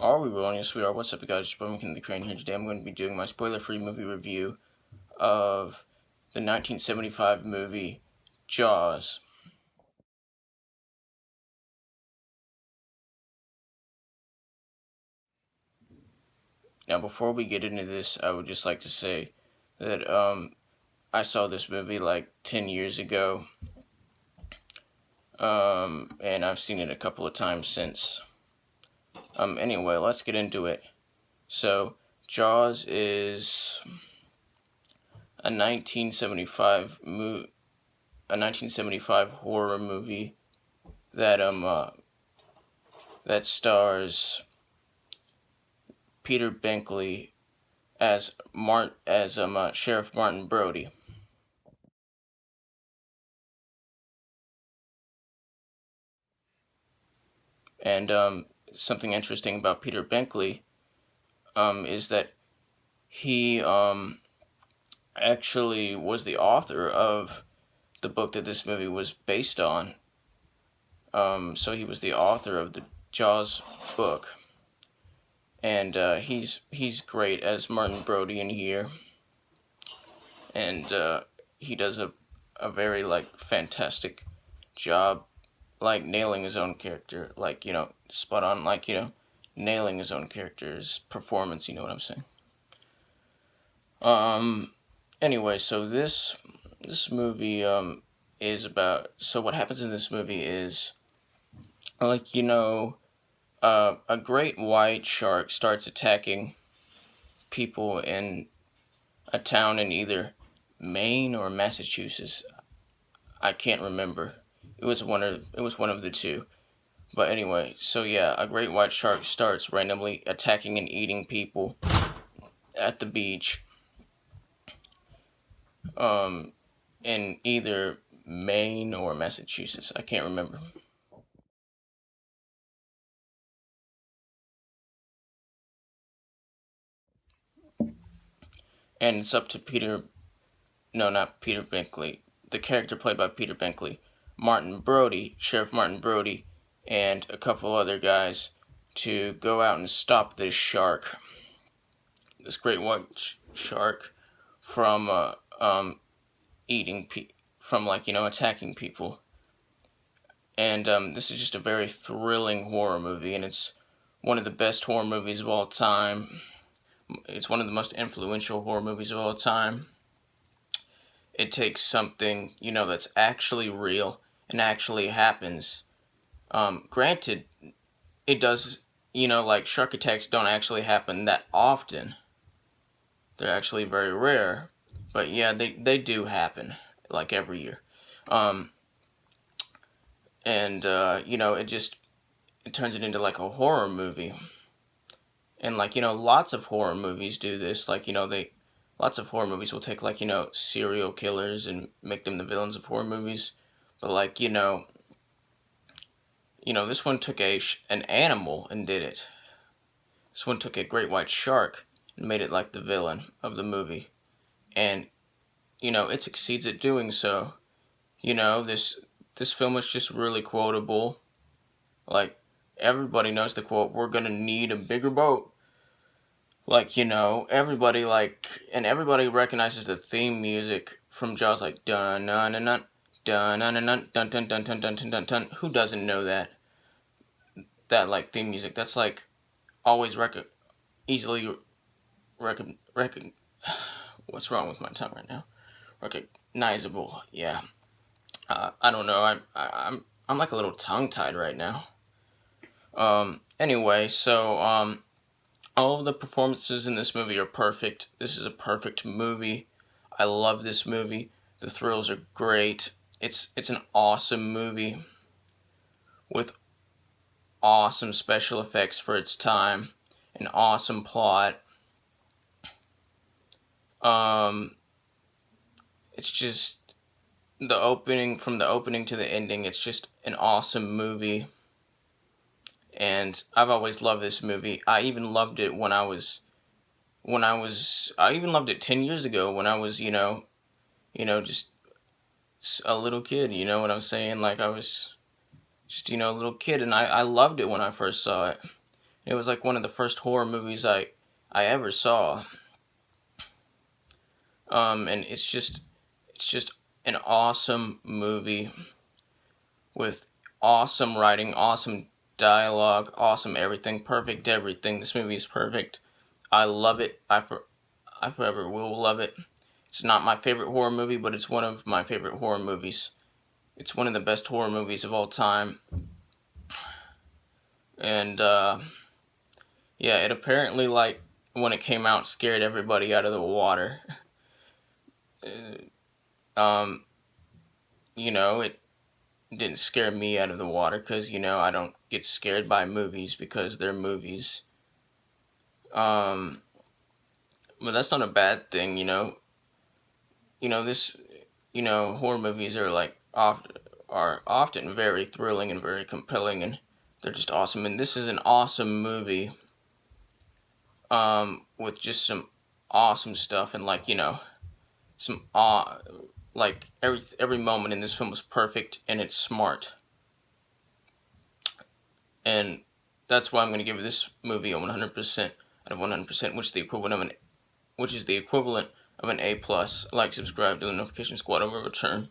Are we rolling? Yes, we are. What's up, you guys? It's McKinley, Crain here. Today I'm going to be doing my spoiler-free movie review of the 1975 movie Jaws. Now, before we get into this, I would just like to say that I saw this movie like 10 years ago, and I've seen it a couple of times since. Anyway, let's get into it. So, Jaws is a 1975 horror movie that that stars Peter Binkley as Sheriff Martin Brody. And something interesting about Peter Binkley is that he actually was the author of the book that this movie was based on. So he was the author of the Jaws book, and he's great as Martin Brody in here, and he does a very fantastic job, nailing his own character, spot on, nailing his own character's performance. You know what I'm saying? Anyway, so this movie is about. So what happens in this movie is, a great white shark starts attacking people in a town in either Maine or Massachusetts. I can't remember. It was one of the two. But anyway, so yeah, a great white shark starts randomly attacking and eating people at the beach. In either Maine or Massachusetts. I can't remember. And it's up to not Peter Binkley, the character played by Peter Binkley, Martin Brody, Sheriff Martin Brody, and a couple other guys to go out and stop this shark, this great white shark, from attacking people. And this is just a very thrilling horror movie, and it's one of the best horror movies of all time. It's one of the most influential horror movies of all time. It takes something, that's actually real and actually happens. Granted, it does, shark attacks don't actually happen that often. They're actually very rare. But yeah, they do happen, every year. And it turns it into a horror movie. And lots of horror movies do this. Lots of horror movies will take serial killers and make them the villains of horror movies. But this one took an animal and did it. This one took a great white shark and made it the villain of the movie. And it succeeds at doing so. This film is just really quotable. Everybody knows the quote, "We're gonna need a bigger boat." Everybody and everybody recognizes the theme music from Jaws, dun dun dun dun dun dun dun dun dun dun dun dun dun dun. Who doesn't know that theme music? That's always easily what's wrong with my tongue right now? Recognizable, yeah. I don't know. I'm a little tongue tied right now. Anyway, so all of the performances in this movie are perfect. This is a perfect movie. I love this movie. The thrills are great. It's an awesome movie with awesome special effects for its time, an awesome plot. It's just from the opening to the ending, it's just an awesome movie. And I've always loved this movie. I even loved it I even loved it 10 years ago when I was, just a little kid, you know what I'm saying? I was just, a little kid, and I loved it when I first saw it. It was like one of the first horror movies I ever saw. And it's just an awesome movie with awesome writing, awesome dialogue, awesome everything, perfect everything. This movie is perfect. I love it. I forever will love it. It's not my favorite horror movie, but it's one of my favorite horror movies. It's one of the best horror movies of all time. And yeah, it apparently, like, when it came out, scared everybody out of the water. um, it didn't scare me out of the water because, I don't get scared by movies because they're movies. But that's not a bad thing, this, horror movies are often very thrilling and very compelling, and they're just awesome. And this is an awesome movie, with just some awesome stuff, and some like every moment in this film was perfect, and it's smart. And that's why I'm going to give this movie a 100% out of 100%, which is the equivalent of an A+. Like, subscribe to the Notification Squad. Over return.